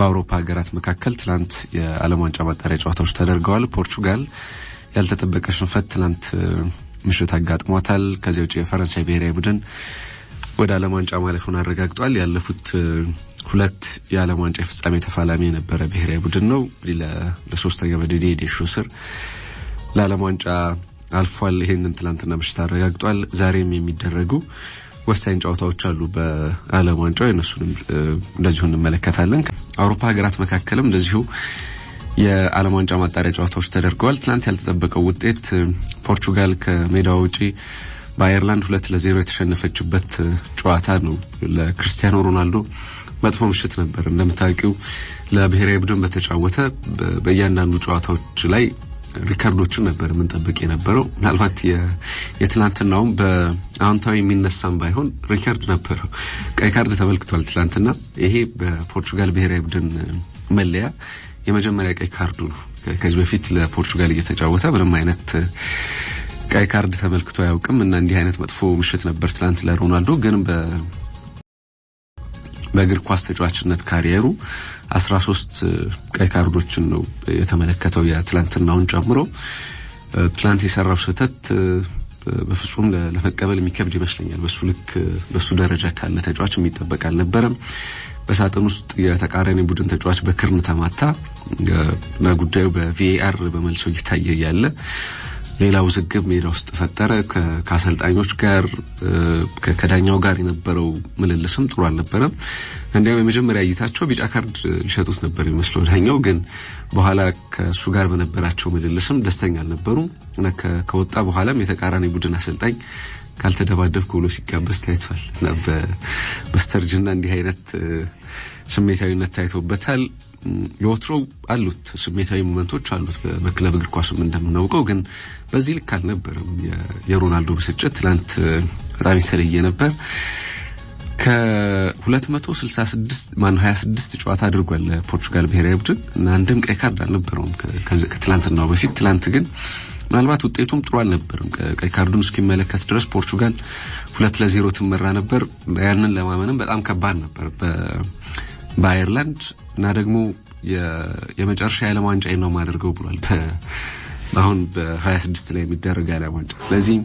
በአውሮፓ ሀገራት መካከል ትላንት የዓለም ዋንጫ ማጣሪያ ጨዋታዎች ተደርገዋል። ፖርቹጋል ያልተጠበቀ ሽንፈት ትላንት ምሽት አጋጥሟታል። ከዚህ ውጪ የፈረንሳይ ብሔራዊ ቡድን ወደ ዓለም ዋንጫ ማለፉን አረጋግጧል። ያለፉት ሁለት የዓለም ዋንጫ ፍጻሜ ተፋላሚ የነበረ ብሔራዊ ቡድን ነው። ለሶስተኛ በዲዲዬ ዴሾስ ስር ለዓለም ዋንጫ አልፏል። ይሄንን ትላንትና ምሽት አረጋግጧል። ዛሬም የሚደረጉ ወሳኝ ጨዋታዎች አሉ በዓለም ዋንጫው፣ እነሱንም እንደዚሁ እንመለከታለን። አውሮፓ ሀገራት መካከልም እንደዚሁ የዓለም ዋንጫ ማጣሪያ ጨዋታዎች ተደርገዋል። ትላንት ያልተጠበቀው ውጤት ፖርቹጋል ከሜዳው ውጪ በአየርላንድ 2-0 የተሸነፈችበት ጨዋታ ነው። ለክርስቲያኖ ሮናልዶ መጥፎ ምሽት ነበር። እንደምታውቂው ለብሔራዊ ቡድን በተጫወተ በእያንዳንዱ ጨዋታዎች ላይ ሪካርዶችን ነበር የምንጠብቅ የነበረው። ምናልባት የትላንትናውም በአውንታዊ የሚነሳም ባይሆን ሪካርድ ነበር። ቀይ ካርድ ተመልክቷል ትላንትና። ይሄ በፖርቹጋል ብሔራዊ ቡድን መለያ የመጀመሪያ ቀይ ካርዱ ነው። ከዚህ በፊት ለፖርቹጋል እየተጫወተ ምንም አይነት ቀይ ካርድ ተመልክቶ አያውቅም እና እንዲህ አይነት መጥፎ ምሽት ነበር ትላንት ለሮናልዶ። ግን በእግር ኳስ ተጫዋችነት ካሪየሩ 13 ቀይ ካርዶችን ነው የተመለከተው የትላንትናውን ጨምሮ። ትላንት የሰራው ስህተት በፍጹም ለመቀበል የሚከብድ ይመስለኛል። በሱ ደረጃ ካለ ተጫዋች የሚጠበቅ አልነበረም። በሳጥን ውስጥ የተቃራኒ ቡድን ተጫዋች በክርን ተማታ እና ጉዳዩ በቪኤአር በመልሶ እየታየ ያለ ሌላ ውዝግብ ሜዳ ውስጥ ፈጠረ። ከአሰልጣኞች ጋር ከዳኛው ጋር የነበረው ምልልስም ጥሩ አልነበረም። እንዲያውም የመጀመሪያ እይታቸው ቢጫ ካርድ ሊሰጡት ነበር የሚመስለው ዳኛው፣ ግን በኋላ ከሱ ጋር በነበራቸው ምልልስም ደስተኛ አልነበሩም እና ከወጣ በኋላም የተቃራኒ ቡድን አሰልጣኝ ካልተደባደብኩ ብሎ ሲጋበዝ ታይቷል እና በስተርጅና እንዲህ አይነት ስሜታዊነት ታይቶበታል። የወትሮ አሉት ስሜታዊ ሞመንቶች አሉት በክለብ እግር ኳስም እንደምናውቀው፣ ግን በዚህ ልክ አልነበረም። የሮናልዶ ብስጭት ትላንት በጣም የተለየ ነበር። ከ226 ጨዋታ አድርጓል ለፖርቹጋል ብሔራዊ ቡድን እና አንድም ቀይ ካርድ አልነበረውም ከትላንትናው በፊት። ትላንት ግን ምናልባት ውጤቱም ጥሩ አልነበረም። ቀይ ካርዱን እስኪመለከት ድረስ ፖርቹጋል 2-0 ትመራ ነበር። ያንን ለማመንም በጣም ከባድ ነበር በአየርላንድ እና ደግሞ የመጨረሻ የዓለም ዋንጫ ነው ማድረገው ብሏል አሁን በ26 ላይ የሚደረግ የዓለም ዋንጫ። ስለዚህ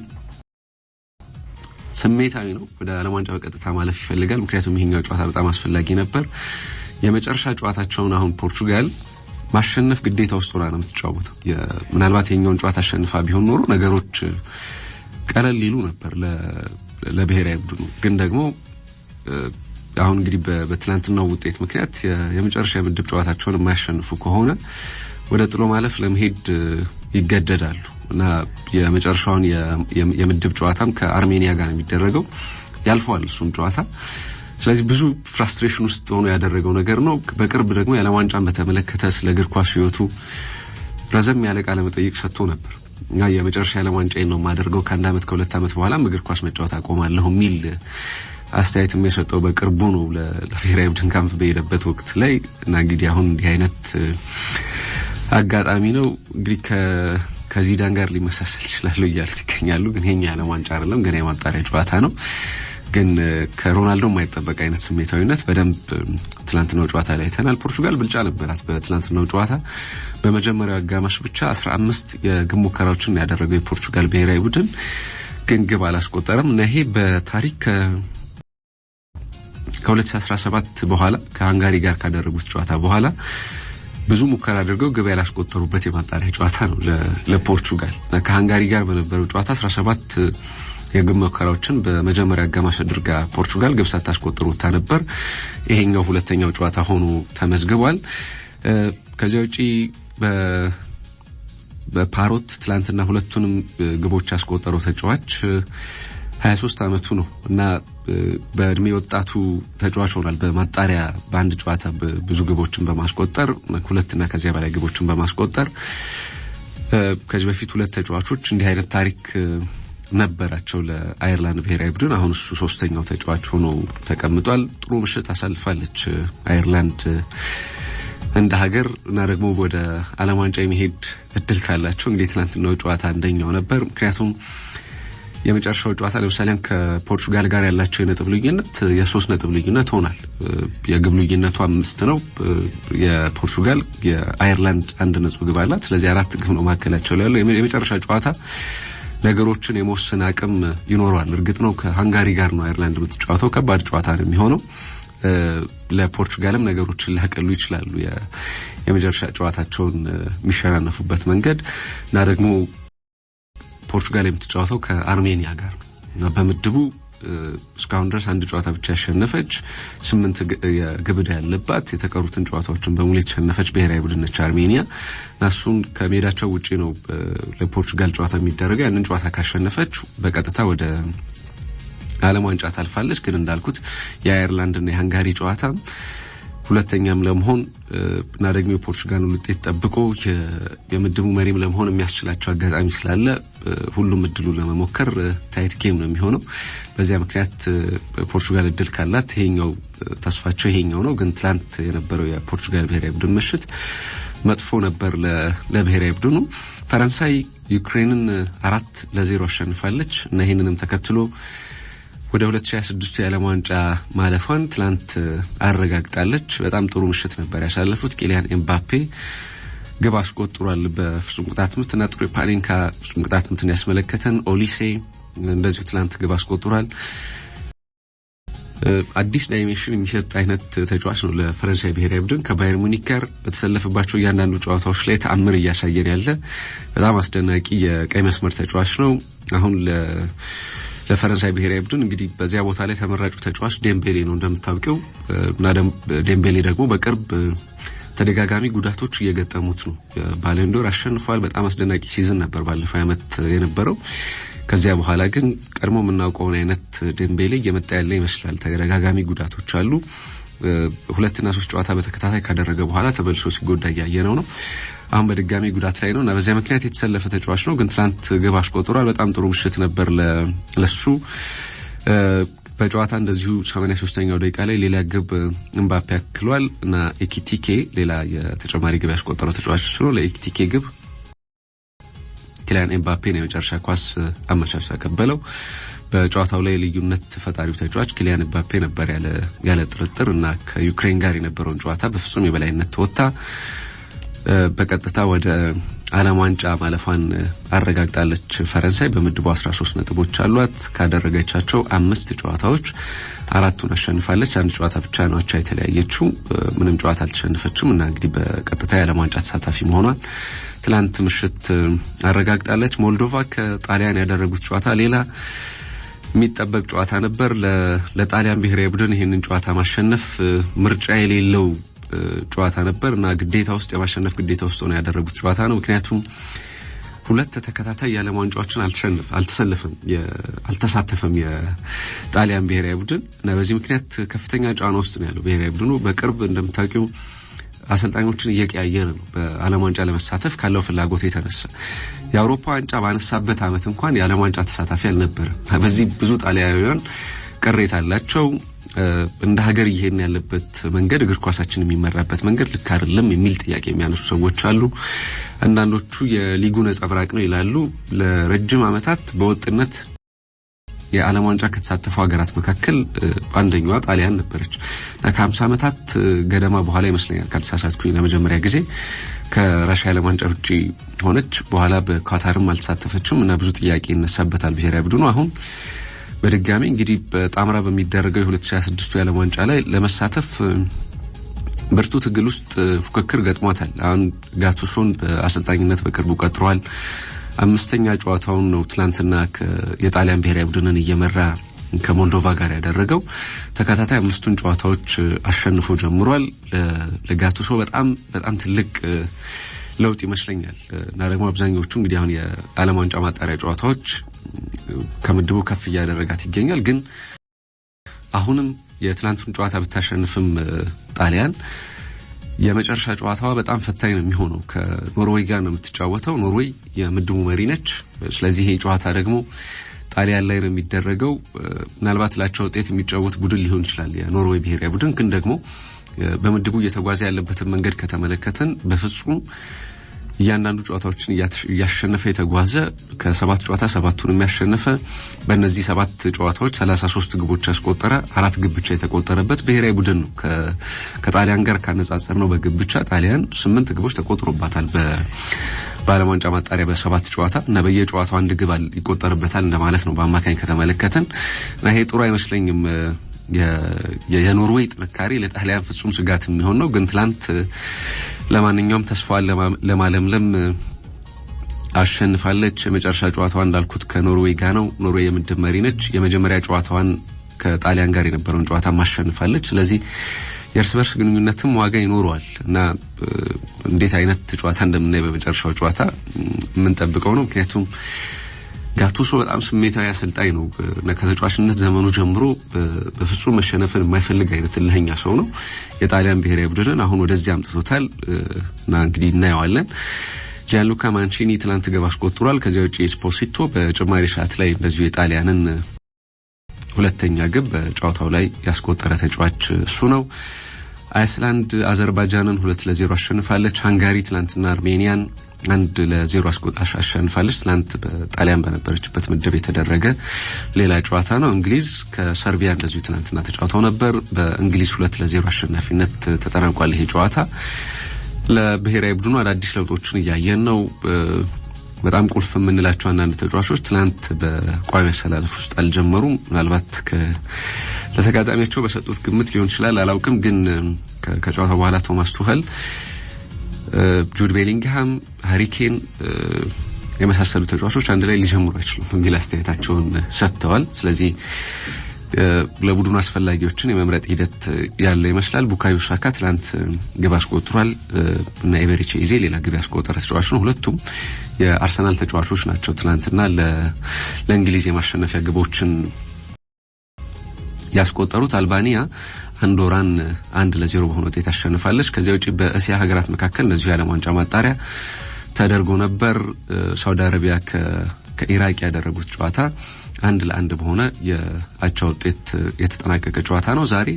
ስሜታዊ ነው። ወደ ዓለም ዋንጫ በቀጥታ ማለፍ ይፈልጋል። ምክንያቱም ይሄኛው ጨዋታ በጣም አስፈላጊ ነበር። የመጨረሻ ጨዋታቸውን አሁን ፖርቹጋል ማሸነፍ ግዴታ ውስጥ ሆና ነው የምትጫወተው። ምናልባት የኛውን ጨዋታ አሸንፋ ቢሆን ኖሮ ነገሮች ቀለል ይሉ ነበር ለብሔራዊ ቡድኑ። ግን ደግሞ አሁን እንግዲህ በትላንትናው ውጤት ምክንያት የመጨረሻ የምድብ ጨዋታቸውን የማያሸንፉ ከሆነ ወደ ጥሎ ማለፍ ለመሄድ ይገደዳሉ እና የመጨረሻውን የምድብ ጨዋታም ከአርሜኒያ ጋር የሚደረገው ያልፈዋል እሱም ጨዋታ። ስለዚህ ብዙ ፍራስትሬሽን ውስጥ ሆኖ ያደረገው ነገር ነው። በቅርብ ደግሞ የዓለም ዋንጫን በተመለከተ ስለ እግር ኳስ ህይወቱ ረዘም ያለ ቃለ መጠይቅ ሰጥቶ ነበር እና የመጨረሻ የዓለም ዋንጫን ነው ማደርገው ከአንድ አመት ከሁለት አመት በኋላ እግር ኳስ መጫወት አቆማለሁ የሚል አስተያየት የሚሰጠው በቅርቡ ነው ለብሔራዊ ቡድን ካምፕ በሄደበት ወቅት ላይ እና እንግዲህ አሁን እንዲህ አይነት አጋጣሚ ነው እንግዲህ ከዚዳን ጋር ሊመሳሰል ይችላል እያሉት ይገኛሉ። ግን ይሄኛ የዓለም ዋንጫ አይደለም፣ ገና የማጣሪያ ጨዋታ ነው። ግን ከሮናልዶ የማይጠበቅ አይነት ስሜታዊነት በደንብ ትላንትናው ጨዋታ ላይ አይተናል። ፖርቹጋል ብልጫ ነበራት በትላንትናው ጨዋታ። በመጀመሪያው አጋማሽ ብቻ 15 የግብ ሙከራዎችን ያደረገው የፖርቹጋል ብሔራዊ ቡድን ግን ግብ አላስቆጠረም እና ይሄ በታሪክ ከ2017 በኋላ ከሃንጋሪ ጋር ካደረጉት ጨዋታ በኋላ ብዙ ሙከራ አድርገው ግብ ያላስቆጠሩበት የማጣሪያ ጨዋታ ነው ለፖርቹጋል። ከሃንጋሪ ጋር በነበረው ጨዋታ 17 የግብ ሙከራዎችን በመጀመሪያ አጋማሽ አድርጋ ፖርቹጋል ግብ ሳታስቆጥር ወጣ ነበር። ይሄኛው ሁለተኛው ጨዋታ ሆኖ ተመዝግቧል። ከዚያ ውጪ በፓሮት ትላንትና ሁለቱንም ግቦች ያስቆጠረው ተጫዋች 23 አመቱ ነው እና በእድሜ ወጣቱ ተጫዋች ሆኗል። በማጣሪያ በአንድ ጨዋታ ብዙ ግቦችን በማስቆጠር ሁለትና ከዚያ በላይ ግቦችን በማስቆጠር ከዚህ በፊት ሁለት ተጫዋቾች እንዲህ አይነት ታሪክ ነበራቸው ለአየርላንድ ብሔራዊ ቡድን። አሁን እሱ ሶስተኛው ተጫዋች ሆኖ ተቀምጧል። ጥሩ ምሽት አሳልፋለች አየርላንድ እንደ ሀገር እና ደግሞ ወደ ዓለም ዋንጫ የሚሄድ እድል ካላቸው እንግዲህ ትናንትናው ጨዋታ አንደኛው ነበር። ምክንያቱም የመጨረሻው ጨዋታ ለምሳሌ ከፖርቹጋል ጋር ያላቸው የነጥብ ልዩነት የ3 ነጥብ ልዩነት ሆኗል። የግብ ልዩነቱ 5 ነው። የፖርቹጋል የአየርላንድ 1 ነጥብ ግብ አላት። ስለዚህ 4 ግብ ነው ማከላቸው ያለው። የመጨረሻ ጨዋታ ነገሮችን የመወሰን አቅም ይኖረዋል። እርግጥ ነው ከሃንጋሪ ጋር ነው አየርላንድ የምትጫወተው። ከባድ ጨዋታ ነው የሚሆነው። ለፖርቹጋልም ነገሮችን ሊያቀሉ ይችላሉ የመጨረሻ ጨዋታቸውን የሚሸናነፉበት መንገድ እና ደግሞ ፖርቹጋል የምትጫወተው ከአርሜኒያ ጋር ነው። በምድቡ እስካሁን ድረስ አንድ ጨዋታ ብቻ ያሸነፈች 8 የግብ ዕዳ ያለባት የተቀሩትን ጨዋታዎችን በሙሉ የተሸነፈች ብሔራዊ ቡድን ነች አርሜኒያ። እሱን ከሜዳቸው ውጪ ነው ለፖርቹጋል ጨዋታ የሚደረገው። ያንን ጨዋታ ካሸነፈች በቀጥታ ወደ ዓለም ዋንጫ ታልፋለች። ግን እንዳልኩት የአየርላንድ እና የሃንጋሪ ጨዋታ ሁለተኛም ለመሆን እና ደግሞ የፖርቹጋልን ውጤት ጠብቆ የምድቡ መሪም ለመሆን የሚያስችላቸው አጋጣሚ ስላለ ሁሉም እድሉ ለመሞከር ታይት ጌም ነው የሚሆነው። በዚያ ምክንያት ፖርቹጋል እድል ካላት ይሄኛው ተስፋቸው ይሄኛው ነው። ግን ትላንት የነበረው የፖርቹጋል ብሔራዊ ቡድን ምሽት መጥፎ ነበር ለብሔራዊ ቡድኑ። ፈረንሳይ ዩክሬንን 4-0 አሸንፋለች እና ይሄንንም ተከትሎ ወደ 2026 የዓለም ዋንጫ ማለፏን ትላንት አረጋግጣለች። በጣም ጥሩ ምሽት ነበር ያሳለፉት። ኪሊያን ኤምባፔ ግብ አስቆጥሯል በፍጹም ቅጣት ምት እና ጥሩ ፓሊንካ ፍጹም ቅጣት ምትን ያስመለከተን። ኦሊሴ እንደዚሁ ትላንት ግብ አስቆጥሯል። አዲስ ዳይሜንሽን የሚሰጥ አይነት ተጫዋች ነው ለፈረንሳይ ብሔራዊ ቡድን። ከባየር ሙኒክ ጋር በተሰለፈባቸው እያንዳንዱ ጨዋታዎች ላይ ተአምር እያሳየን ያለ በጣም አስደናቂ የቀይ መስመር ተጫዋች ነው። አሁን ለፈረንሳይ ብሔራዊ ቡድን እንግዲህ በዚያ ቦታ ላይ ተመራጩ ተጫዋች ዴምቤሌ ነው እንደምታውቀው እና ዴምቤሌ ደግሞ በቅርብ ተደጋጋሚ ጉዳቶች እየገጠሙት ነው። ባሎን ዶር አሸንፏል። በጣም አስደናቂ ሲዝን ነበር ባለፈው ዓመት የነበረው። ከዚያ በኋላ ግን ቀድሞ የምናውቀው አይነት ዴምቤሌ እየመጣ ያለ ይመስላል። ተደጋጋሚ ጉዳቶች አሉ። 2 እና 3 ጨዋታ በተከታታይ ካደረገ በኋላ ተበልሶ ሲጎዳ ያያየነው ነው። አሁን በድጋሚ ጉዳት ላይ ነው እና በዚያ ምክንያት የተሰለፈ ተጫዋች ነው። ግን ትላንት ግብ አስቆጥሯል። በጣም ጥሩ ምሽት ነበር ለሱ። በጨዋታ እንደዚሁ 83ኛው ደቂቃ ላይ ሌላ ግብ ኤምባፔ አክሏል እና ኤኪቲኬ ሌላ የተጨማሪ ግብ ያስቆጠረው ተጫዋች ነው። ለኤኪቲኬ ግብ ኪሊያን ኤምባፔ ነው የመጨረሻ ኳስ አመቻችቶ ያቀበለው። በጨዋታው ላይ ልዩነት ፈጣሪው ተጫዋች ኪሊያን ኤምባፔ ነበር ያለ ጥርጥር እና ከዩክሬን ጋር የነበረውን ጨዋታ በፍጹም የበላይነት ተወጣ። በቀጥታ ወደ ዓለም ዋንጫ ማለፏን አረጋግጣለች ፈረንሳይ። በምድቡ 13 ነጥቦች አሏት። ካደረገቻቸው 5 ጨዋታዎች 4ቱን አሸንፋለች። አንድ ጨዋታ ብቻ ነው አቻ የተለያየችው። ምንም ጨዋታ አልተሸነፈችም እና እንግዲህ በቀጥታ የዓለም ዋንጫ ተሳታፊ መሆኗን ትላንት ምሽት አረጋግጣለች። ሞልዶቫ ከጣሊያን ያደረጉት ጨዋታ ሌላ የሚጠበቅ ጨዋታ ነበር። ለጣሊያን ብሔራዊ ቡድን ይህንን ጨዋታ ማሸነፍ ምርጫ የሌለው ጨዋታ ነበር እና ግዴታ ውስጥ የማሸነፍ ግዴታ ውስጥ ነው ያደረጉት ጨዋታ ነው። ምክንያቱም 2 ተከታታይ የዓለም ዋንጫዎችን አልተሳተፈም የጣሊያን ብሔራዊ ቡድን እና በዚህ ምክንያት ከፍተኛ ጫና ውስጥ ነው ያለው ብሔራዊ ቡድኑ። በቅርብ እንደምታውቂው አሰልጣኞችን እየቀያየረ ነው በዓለም ዋንጫ ለመሳተፍ ካለው ፍላጎት የተነሳ። የአውሮፓ ዋንጫ ባነሳበት ዓመት እንኳን የዓለም ዋንጫ ተሳታፊ አልነበረም። በዚህ ብዙ ጣሊያውያን ቅሬታ አላቸው። እንደ ሀገር ይሄን ያለበት መንገድ እግር ኳሳችን የሚመራበት መንገድ ልክ አይደለም የሚል ጥያቄ የሚያነሱ ሰዎች አሉ። አንዳንዶቹ የሊጉ ነጸብራቅ ነው ይላሉ። ለረጅም ዓመታት በወጥነት የዓለም ዋንጫ ከተሳተፉ ሀገራት መካከል አንደኛዋ ጣሊያን ነበረች እና ከ50 ዓመታት ገደማ በኋላ ይመስለኛል ካልተሳሳትኩኝ ለመጀመሪያ ጊዜ ከራሽያ ዓለም ዋንጫ ውጪ ሆነች። በኋላ በኳታርም አልተሳተፈችም እና ብዙ ጥያቄ ይነሳበታል ብሔራዊ ቡድኑ። አሁን በድጋሚ እንግዲህ በጣምራ በሚደረገው የ2026 የዓለም ዋንጫ ላይ ለመሳተፍ ብርቱ ትግል ውስጥ ፉክክር ገጥሟታል። አሁን ጋቱሶን በአሰልጣኝነት በቅርቡ ቀጥሯል። 5ኛ ጨዋታውን ነው ትላንትና የጣሊያን ብሔራዊ ቡድንን እየመራ ከሞልዶቫ ጋር ያደረገው። ተከታታይ 5ቱን ጨዋታዎች አሸንፎ ጀምሯል። ለጋቱሶ በጣም በጣም ትልቅ ለውጥ ይመስለኛል እና ደግሞ አብዛኞቹ እንግዲህ አሁን የዓለም ዋንጫ ማጣሪያ ጨዋታዎች ከምድቡ ከፍ እያደረጋት ይገኛል። ግን አሁንም የትላንቱን ጨዋታ ብታሸንፍም ጣሊያን የመጨረሻ ጨዋታዋ በጣም ፈታኝ ነው የሚሆነው። ከኖርዌይ ጋር ነው የምትጫወተው። ኖርዌይ የምድቡ መሪ ነች። ስለዚህ ይሄ ጨዋታ ደግሞ ጣሊያን ላይ ነው የሚደረገው። ምናልባት ላቸው ውጤት የሚጫወት ቡድን ሊሆን ይችላል የኖርዌይ ብሔራዊ ቡድን። ግን ደግሞ በምድቡ እየተጓዘ ያለበትን መንገድ ከተመለከትን በፍጹም እያንዳንዱ ጨዋታዎችን ያሸነፈ የተጓዘ ከ7 ጨዋታ 7ቱንም ያሸነፈ በእነዚህ 7 ጨዋታዎች 33 ግቦች ያስቆጠረ 4 ግብ ብቻ የተቆጠረበት ብሔራዊ ቡድን ነው። ከጣሊያን ጋር ካነጻጸር ነው በግብ ብቻ ጣሊያን 8 ግቦች ተቆጥሮባታል በዓለም ዋንጫ ማጣሪያ በ7 ጨዋታ እና በየጨዋታው አንድ ግብ ይቆጠርበታል እንደማለት ነው በአማካኝ ከተመለከተን እና ይሄ ጥሩ አይመስለኝም። የኖርዌይ ጥንካሬ ለጣሊያን ፍጹም ስጋት የሚሆን ነው። ግን ትላንት ለማንኛውም ተስፋዋን ለማለምለም አሸንፋለች። የመጨረሻ ጨዋታዋን እንዳልኩት ከኖርዌይ ጋር ነው። ኖርዌይ የምድብ መሪ ነች። የመጀመሪያ ጨዋታዋን ከጣሊያን ጋር የነበረውን ጨዋታ ማሸንፋለች። ስለዚህ የእርስ በርስ ግንኙነትም ዋጋ ይኖረዋል እና እንዴት አይነት ጨዋታ እንደምናይ በመጨረሻው ጨዋታ ምን ጠብቀው ነው። ምክንያቱም ጋቱሶ በጣም ስሜታዊ አሰልጣኝ ነው እና ከተጫዋችነት ዘመኑ ጀምሮ በፍጹም መሸነፍን የማይፈልግ አይነት እልህኛ ሰው ነው። የጣሊያን ብሔራዊ ቡድንን አሁን ወደዚህ አምጥቶታል እና እንግዲህ እናየዋለን። ጂያንሉካ ማንቺኒ ትላንት ግብ አስቆጥሯል። ከዚያ ውጪ ኤስፖሲቶ በጭማሪ ሰዓት ላይ እንደዚሁ የጣሊያንን ሁለተኛ ግብ በጨዋታው ላይ ያስቆጠረ ተጫዋች እሱ ነው። አይስላንድ አዘርባይጃንን 2-0 አሸንፋለች። ሃንጋሪ ትላንትና አርሜኒያን 1-0 አሸንፋለች። ትላንት በጣሊያን በነበረችበት ምድብ የተደረገ ሌላ ጨዋታ ነው። እንግሊዝ ከሰርቢያ እንደዚሁ ትላንትና ተጫውተው ነበር። በእንግሊዝ 2-0 አሸናፊነት ተጠናቋል። ይሄ ጨዋታ ለብሔራዊ ቡድኑ አዳዲስ ለውጦችን እያየን ነው። በጣም ቁልፍ የምንላቸው አንዳንድ ተጫዋቾች ትላንት በቋሚ አሰላለፍ ውስጥ አልጀመሩም። ምናልባት ለተጋጣሚያቸው በሰጡት ግምት ሊሆን ይችላል አላውቅም። ግን ከጨዋታው በኋላ ቶማስ ቱኸል ጁድ ቤሊንግሃም፣ ሃሪ ኬን የመሳሰሉ ተጫዋቾች አንድ ላይ ሊጀምሩ አይችሉም የሚል አስተያየታቸውን ሰጥተዋል። ስለዚህ ለቡድኑ አስፈላጊዎችን የመምረጥ ሂደት ያለ ይመስላል። ቡካዮ ሳካ ትላንት ግብ አስቆጥሯል እና ኤቨሪቺ ኢዜ ሌላ ግብ ያስቆጠረ ተጫዋች ነው። ሁለቱም የአርሰናል ተጫዋቾች ናቸው። ትላንትና ለእንግሊዝ የማሸነፊያ ግቦችን ያስቆጠሩት። አልባኒያ አንዶራን 1-0 በሆነ ውጤት አሸንፋለች። ከዚያ ውጪ በእስያ ሀገራት መካከል እንደዚሁ የዓለም ዋንጫ ማጣሪያ ተደርጎ ነበር። ሳውዲ አረቢያ ከኢራቅ ያደረጉት ጨዋታ 1-1 በሆነ የአቻ ውጤት የተጠናቀቀ ጨዋታ ነው። ዛሬ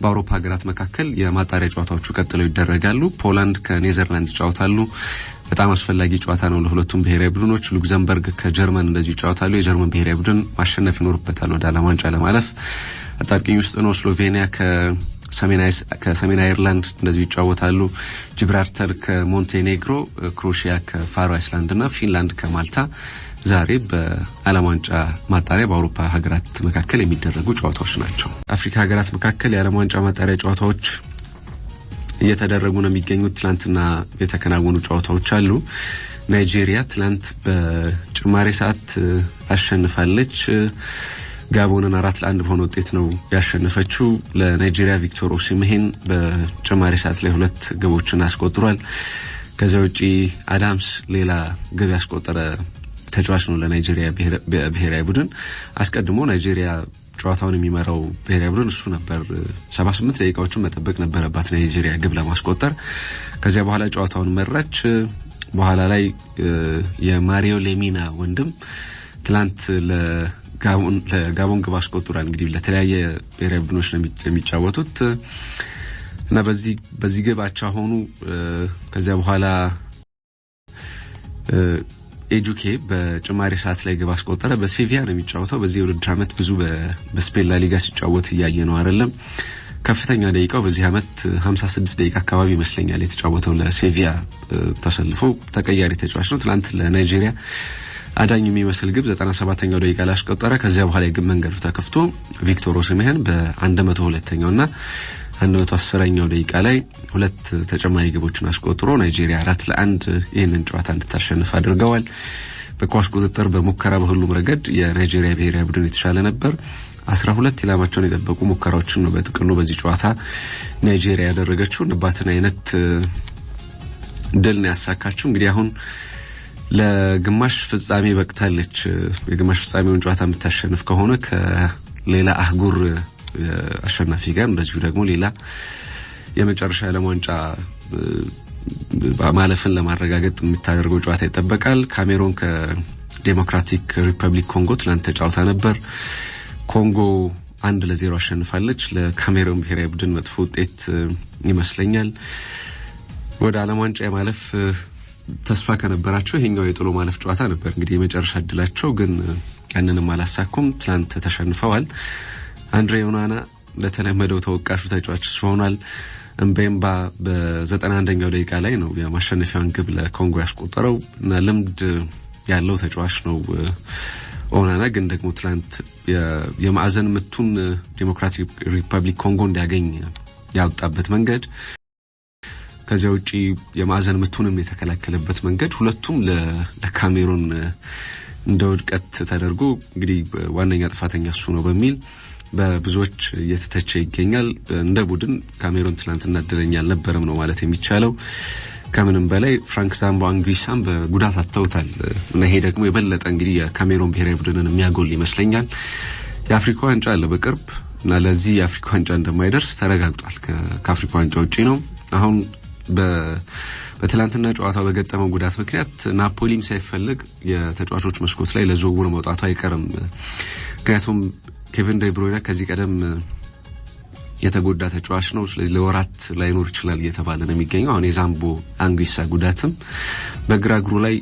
በአውሮፓ ሀገራት መካከል የማጣሪያ ጨዋታዎቹ ቀጥለው ይደረጋሉ። ፖላንድ ከኔዘርላንድ ይጫወታሉ። በጣም አስፈላጊ ጨዋታ ነው ለሁለቱም ብሔራዊ ቡድኖች። ሉክዘምበርግ ከጀርመን እንደዚሁ ይጫወታሉ። የጀርመን ብሔራዊ ቡድን ማሸነፍ ይኖርበታል ወደ ዓለም ዋንጫ ለማለፍ። አጣብቂኝ ውስጥ ነው። ስሎቬኒያ ከሰሜን አይርላንድ እንደዚሁ ይጫወታሉ። ጂብራልተር ከሞንቴኔግሮ፣ ክሮሺያ ከፋሮ አይስላንድ እና ፊንላንድ ከማልታ ዛሬ በዓለም ዋንጫ ማጣሪያ በአውሮፓ ሀገራት መካከል የሚደረጉ ጨዋታዎች ናቸው። አፍሪካ ሀገራት መካከል የዓለም ዋንጫ ማጣሪያ ጨዋታዎች እየተደረጉ ነው የሚገኙት። ትላንትና የተከናወኑ ጨዋታዎች አሉ። ናይጄሪያ ትላንት በጭማሪ ሰዓት አሸንፋለች። ጋቦንን 4-1 በሆነ ውጤት ነው ያሸነፈችው። ለናይጄሪያ ቪክቶር ኦሲሜሄን በጭማሪ ሰዓት ላይ 2 ግቦችን አስቆጥሯል። ከዚያ ውጪ አዳምስ ሌላ ግብ ያስቆጠረ ተጫዋች ነው ለናይጄሪያ ብሔራዊ ቡድን። አስቀድሞ ናይጄሪያ ጨዋታውን የሚመራው ብሔራዊ ቡድን እሱ ነበር። 78 ደቂቃዎችን መጠበቅ ነበረባት ናይጄሪያ ግብ ለማስቆጠር። ከዚያ በኋላ ጨዋታውን መራች። በኋላ ላይ የማሪዮ ሌሚና ወንድም ትላንት ለጋቦን ግብ አስቆጥሯል። እንግዲህ ለተለያየ ብሔራዊ ቡድኖች ነው የሚጫወቱት እና በዚህ ግብ አቻ ሆኑ። ከዚያ በኋላ ኤጁኬ በጭማሪ ሰዓት ላይ ግብ አስቆጠረ። በሴቪያ ነው የሚጫወተው። በዚህ የውድድር ዓመት ብዙ በስፔን ላሊጋ ሲጫወት እያየ ነው አይደለም። ከፍተኛ ደቂቃው በዚህ ዓመት 56 ደቂቃ አካባቢ ይመስለኛል የተጫወተው ለሴቪያ ተሰልፎ ተቀያሪ ተጫዋች ነው። ትናንት ለናይጄሪያ አዳኝ የሚመስል ግብ 97ኛው ደቂቃ ላይ አስቆጠረ። ከዚያ በኋላ የግብ መንገዱ ተከፍቶ ቪክቶር ኦሲሜሄን በ102ኛውና 110ኛው ደቂቃ ላይ 2 ተጨማሪ ግቦችን አስቆጥሮ ናይጄሪያ 4-1 ይህንን ጨዋታ እንድታሸንፍ አድርገዋል። በኳስ ቁጥጥር በሙከራ በሁሉም ረገድ የናይጄሪያ ብሔራዊ ቡድን የተሻለ ነበር። 12 ኢላማቸውን የጠበቁ ሙከራዎችን ነው በጥቅሉ በዚህ ጨዋታ ናይጄሪያ ያደረገችው። ንባትን አይነት ድል ነው ያሳካችው። እንግዲህ አሁን ለግማሽ ፍጻሜ በቅታለች። የግማሽ ፍጻሜውን ጨዋታ የምታሸንፍ ከሆነ ከሌላ አህጉር አሸናፊ ጋር እንደዚሁ ደግሞ ሌላ የመጨረሻ የዓለም ዋንጫ ማለፍን ለማረጋገጥ የምታደርገው ጨዋታ ይጠበቃል። ካሜሩን ከዴሞክራቲክ ሪፐብሊክ ኮንጎ ትላንት ተጫውታ ነበር። ኮንጎ 1-0 አሸንፋለች። ለካሜሩን ብሔራዊ ቡድን መጥፎ ውጤት ይመስለኛል። ወደ ዓለም ዋንጫ የማለፍ ተስፋ ከነበራቸው ይሄኛው የጥሎ ማለፍ ጨዋታ ነበር እንግዲህ የመጨረሻ እድላቸው ግን ያንንም አላሳኩም ትላንት ተሸንፈዋል አንድሬ ኦናና ለተለመደው ተወቃሹ ተጫዋች ሆኗል እምቤምባ በ91ኛው ደቂቃ ላይ ነው የማሸነፊያውን ግብ ለኮንጎ ያስቆጠረው እና ልምድ ያለው ተጫዋች ነው ኦናና ግን ደግሞ ትላንት የማዕዘን ምቱን ዲሞክራቲክ ሪፐብሊክ ኮንጎ እንዲያገኝ ያወጣበት መንገድ ከዚያ ውጪ የማዕዘን ምቱንም የተከላከለበት መንገድ ሁለቱም ለካሜሩን እንደውድቀት ተደርጎ እንግዲህ ዋነኛ ጥፋተኛ እሱ ነው በሚል በብዙዎች እየተተቸ ይገኛል እንደ ቡድን ካሜሩን ትላንትና እድለኛ አልነበረም ነው ማለት የሚቻለው ከምንም በላይ ፍራንክ ዛምቦ አንጉሳም በጉዳት አጥተውታል እና ይሄ ደግሞ የበለጠ እንግዲህ የካሜሩን ብሔራዊ ቡድንን የሚያጎል ይመስለኛል የአፍሪካ ዋንጫ አለ በቅርብ እና ለዚህ የአፍሪካ ዋንጫ እንደማይደርስ ተረጋግጧል ከአፍሪካ ዋንጫ ውጪ ነው አሁን በትላንትና ጨዋታው በገጠመው ጉዳት ምክንያት ናፖሊም ሳይፈልግ የተጫዋቾች መስኮት ላይ ለዝውውር መውጣቱ አይቀርም ምክንያቱም ኬቪን ዴ ብሩይነ ከዚህ ቀደም የተጎዳ ተጫዋች ነው ስለዚህ ለወራት ላይኖር ይችላል እየተባለ ነው የሚገኘው አሁን የዛምቦ አንጉሳ ጉዳትም በግራ እግሩ ላይ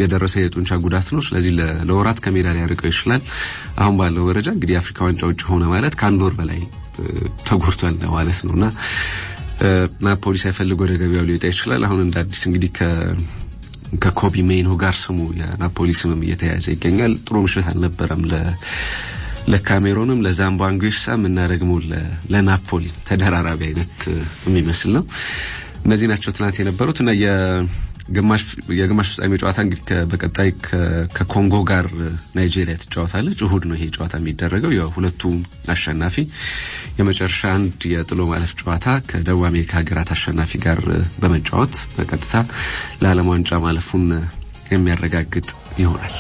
የደረሰ የጡንቻ ጉዳት ነው ስለዚህ ለወራት ከሜዳ ላይ ያርቀው ይችላል አሁን ባለው ደረጃ እንግዲህ አፍሪካ ዋንጫ ውጪ ሆነ ማለት ከአንድ ወር በላይ ተጎድቷል ማለት ነውና ናፖሊ ሳይፈልግ ወደ ገበያው ሊወጣ ይችላል አሁን እንደ አዲስ እንግዲህ ከኮቢ ሜይኖ ጋር ስሙ የናፖሊ ስምም እየተያዘ ይገኛል ጥሩ ምሽት አልነበረም ለካሜሩንም ለዛምቦ አንጉሳም እና ደግሞ ለናፖሊ ተደራራቢ አይነት የሚመስል ነው እነዚህ ናቸው ትናንት የነበሩት እና የግማሽ ፍጻሜ ጨዋታ እንግዲህ በቀጣይ ከኮንጎ ጋር ናይጄሪያ ትጫወታለች እሁድ ነው ይሄ ጨዋታ የሚደረገው የሁለቱ አሸናፊ የመጨረሻ አንድ የጥሎ ማለፍ ጨዋታ ከደቡብ አሜሪካ ሀገራት አሸናፊ ጋር በመጫወት በቀጥታ ለዓለም ዋንጫ ማለፉን የሚያረጋግጥ ይሆናል